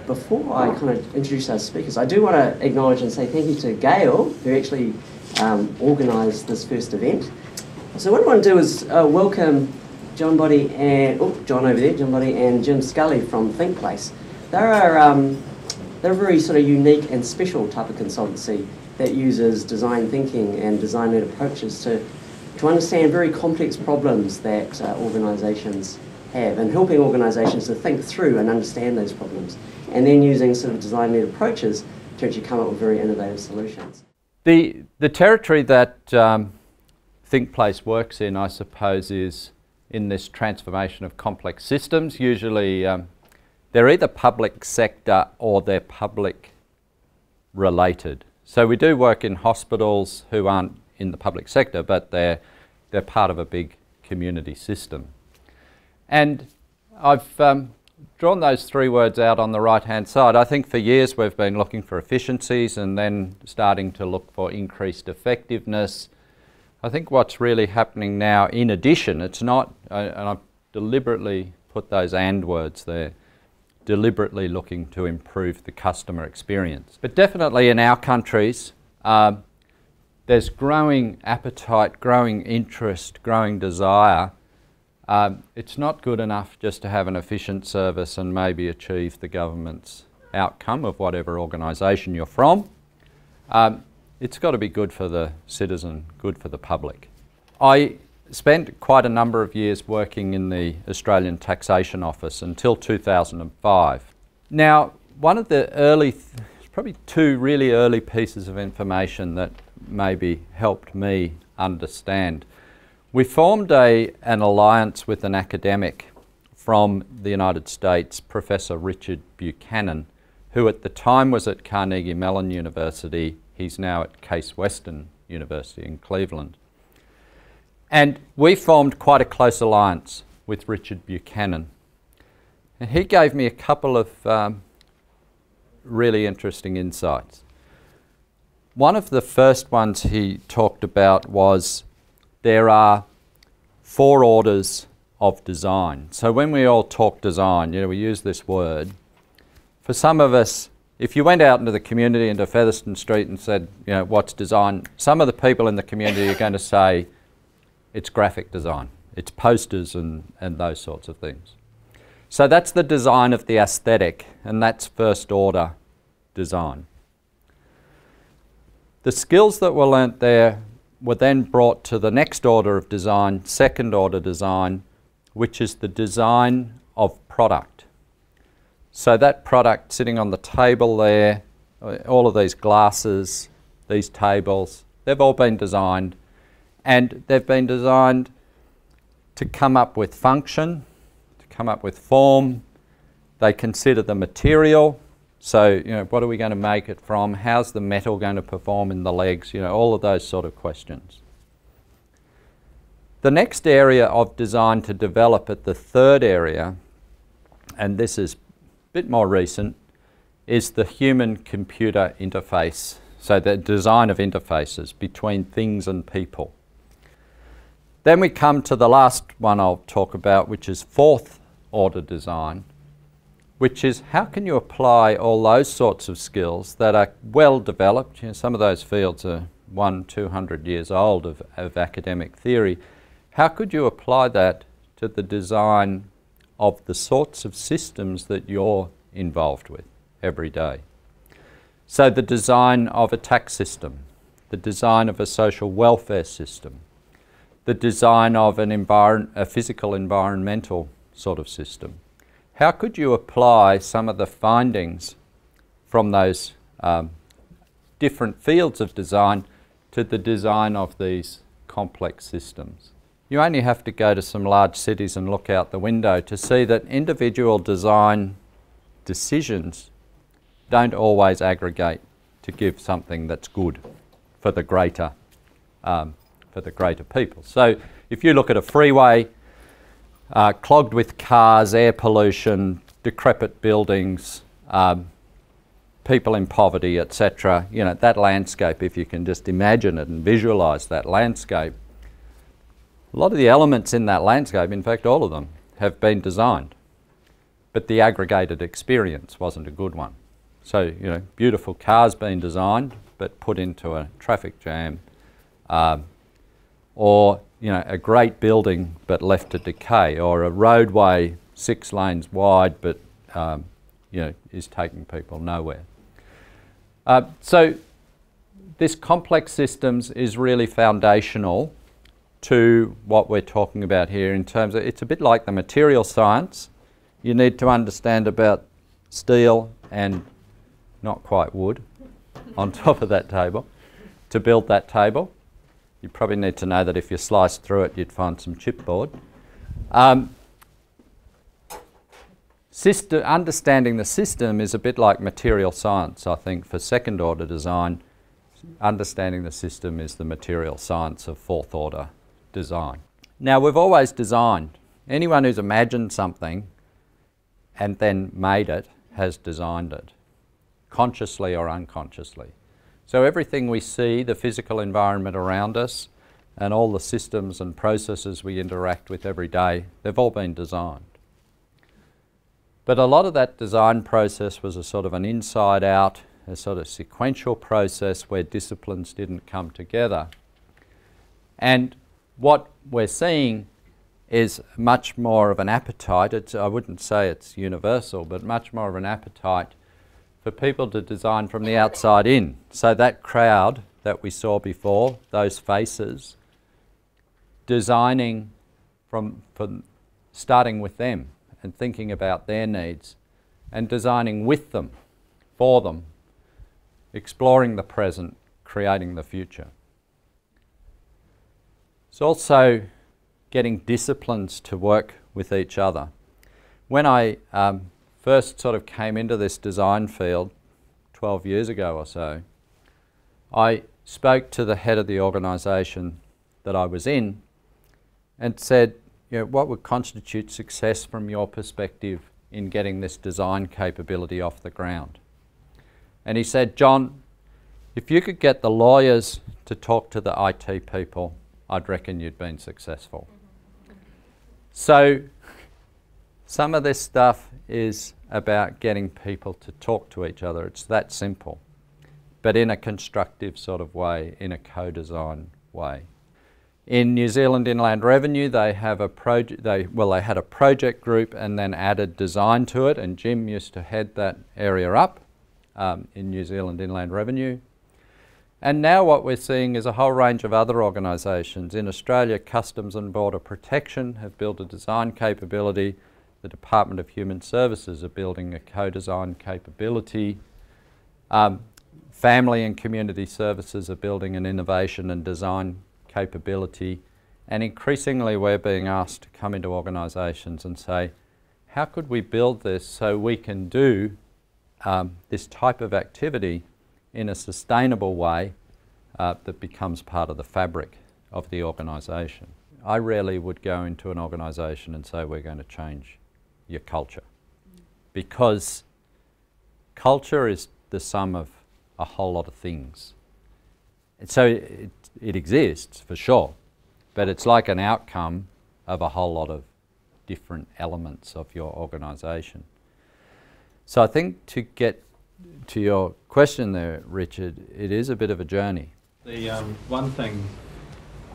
Before I kind of introduce our speakers, I do want to acknowledge and say thank you to Gail, who actually organised this first event. So what I want to do is welcome John Boddy and John over there, John Boddy and Jim Scully from ThinkPlace. They're a very sort of unique and special type of consultancy that uses design thinking and design-led approaches to understand very complex problems that organisations have, and helping organisations to think through and understand those problems, and then using sort of design-led approaches to actually come up with very innovative solutions. The territory that ThinkPlace works in, I suppose, is in this transformation of complex systems. Usually they're either public sector or they're public related. So we do work in hospitals who aren't in the public sector, but they're part of a big community system. And I've drawn those three words out on the right-hand side. I think for years we've been looking for efficiencies and then starting to look for increased effectiveness. I think what's really happening now, in addition, it's not, and I've deliberately put those and words there, deliberately looking to improve the customer experience. But definitely in our countries, there's growing appetite, growing interest, growing desire. It's not good enough just to have an efficient service and maybe achieve the government's outcome of whatever organisation you're from. It's got to be good for the citizen, good for the public. I spent quite a number of years working in the Australian Taxation Office until 2005. Now, one of the early, probably two really early pieces of information that maybe helped me understand. We formed an alliance with an academic from the United States, Professor Richard Buchanan, who at the time was at Carnegie Mellon University. He's now at Case Western University in Cleveland. And we formed quite a close alliance with Richard Buchanan. And he gave me a couple of really interesting insights. One of the first ones he talked about was there are 4 orders of design. So when we all talk design, we use this word. For some of us, if you went out into the community, into Featherston Street and said, what's design? Some of the people in the community are going to say, it's graphic design. It's posters and those sorts of things. So that's the design of the aesthetic, and that's first order design. The skills that were learnt there were then brought to the next order of design, second order design, which is the design of product. So that product sitting on the table there, all of these glasses, these tables, they've all been designed, and they've been designed to come up with function, to come up with form. They consider the material. So, what are we going to make it from? How's the metal going to perform in the legs? All of those sort of questions. The next area of design to develop at the third area, and this is a bit more recent, is the human-computer interface. So the design of interfaces between things and people. Then we come to the last one I'll talk about, which is fourth order design, which is how can you apply all those sorts of skills that are well developed. Some of those fields are 100-200 years old of academic theory. How could you apply that to the design of the sorts of systems that you're involved with every day? So the design of a tax system, the design of a social welfare system, the design of a physical environmental sort of system. How could you apply some of the findings from those different fields of design to the design of these complex systems? You only have to go to some large cities and look out the window to see that individual design decisions don't always aggregate to give something that's good for the greater people. So if you look at a freeway, clogged with cars, air pollution, decrepit buildings, people in poverty, etc. You know, that landscape, if you can just imagine it and visualise that landscape, a lot of the elements in that landscape, in fact all of them, have been designed. But the aggregated experience wasn't a good one. So, you know, beautiful cars being designed, but put into a traffic jam, or, you know, a great building but left to decay, or a roadway 6 lanes wide but, you know, is taking people nowhere. So this complex systems is really foundational to what we're talking about here in terms of, it's a bit like the material science. You need to understand about steel and not quite wood on top of that table to build that table. You probably need to know that if you slice through it, you'd find some chipboard. Understanding the system is a bit like material science, I think, for second order design. Understanding the system is the material science of fourth order design. Now, we've always designed. Anyone who's imagined something and then made it has designed it, consciously or unconsciously. So everything we see, the physical environment around us, and all the systems and processes we interact with every day, they've all been designed. But a lot of that design process was a sort of an inside-out, a sort of sequential process where disciplines didn't come together. And what we're seeing is much more of an appetite. I wouldn't say it's universal, but much more of an appetite for people to design from the outside in. So that crowd that we saw before, those faces, designing from starting with them and thinking about their needs and designing with them, for them, exploring the present, creating the future. It's also getting disciplines to work with each other. When I first sort of came into this design field 12 years ago or so, I spoke to the head of the organisation that I was in and said, you know, what would constitute success from your perspective in getting this design capability off the ground? And he said, John, if you could get the lawyers to talk to the IT people, I'd reckon you'd been successful. So some of this stuff is about getting people to talk to each other. It's that simple, but in a constructive sort of way, in a co-design way. In New Zealand Inland Revenue, they have a project. They had a project group and then added design to it, and Jim used to head that area up in New Zealand Inland Revenue. And now what we're seeing is a whole range of other organisations. In Australia, Customs and Border Protection have built a design capability. The Department of Human Services are building a co-design capability. Family and Community Services are building an innovation and design capability. And increasingly we're being asked to come into organisations and say, how could we build this so we can do this type of activity in a sustainable way that becomes part of the fabric of the organisation. I rarely would go into an organisation and say we're going to change your culture, because culture is the sum of a whole lot of things. And so it exists for sure, but it's like an outcome of a whole lot of different elements of your organisation. So I think to get to your question there, Richard, it is a bit of a journey. The one thing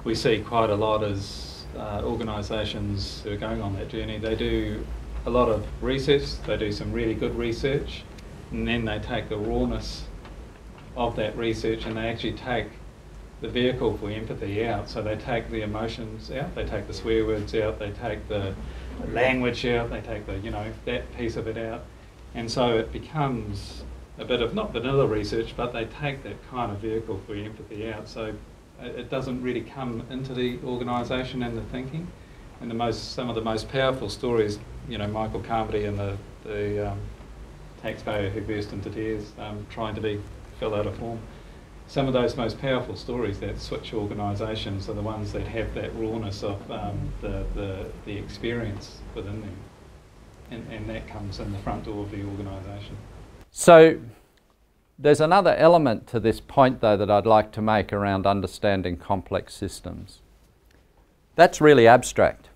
we see quite a lot is organisations who are going on that journey, they do a lot of research, they do some really good research, and then they take the rawness of that research and they actually take the vehicle for empathy out. So they take the emotions out, they take the swear words out, they take the language out, they take the, you know, that piece of it out. And so it becomes a bit of, not vanilla research, but they take that kind of vehicle for empathy out. So it doesn't really come into the organisation and the thinking. And some of the most powerful stories, you know, Michael Carmody and the taxpayer who burst into tears trying to fill out a form. Some of those most powerful stories that switch organisations are the ones that have that rawness of the experience within them. And that comes in the front door of the organisation. So There's another element to this point, though, that I'd like to make around understanding complex systems. That's really abstract,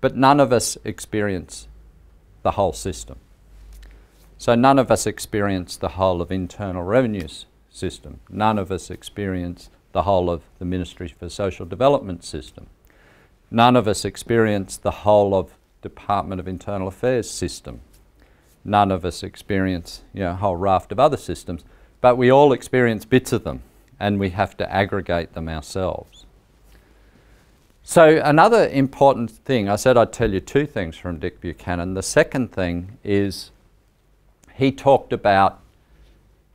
but none of us experience the whole system. So none of us experience the whole of internal revenues system. None of us experience the whole of the Ministry for Social Development system. None of us experience the whole of Department of Internal Affairs system. None of us experience, a whole raft of other systems, but we all experience bits of them, and we have to aggregate them ourselves. So another important thing, I said I'd tell you two things from Dick Buchanan. The second thing is he talked about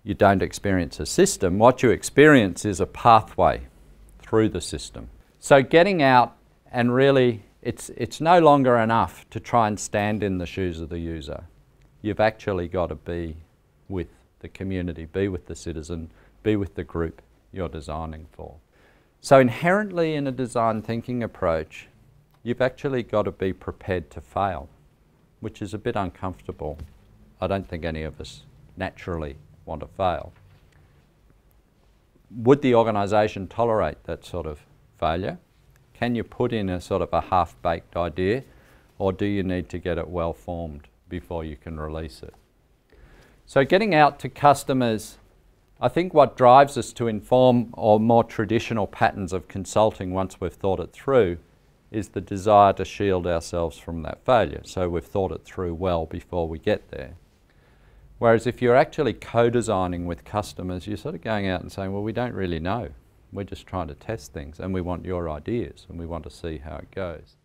you don't experience a system. What you experience is a pathway through the system. So getting out and really, it's no longer enough to try and stand in the shoes of the user. You've actually got to be with the community, be with the citizen, be with the group you're designing for. So inherently in a design thinking approach, you've actually got to be prepared to fail, which is a bit uncomfortable. I don't think any of us naturally want to fail. Would the organisation tolerate that sort of failure? Can you put in a sort of a half-baked idea, or do you need to get it well formed before you can release it? So getting out to customers, I think what drives us to inform or more traditional patterns of consulting once we've thought it through is the desire to shield ourselves from that failure. So we've thought it through well before we get there. Whereas if you're actually co-designing with customers, you're sort of going out and saying, well, we don't really know. We're just trying to test things, and we want your ideas, and we want to see how it goes.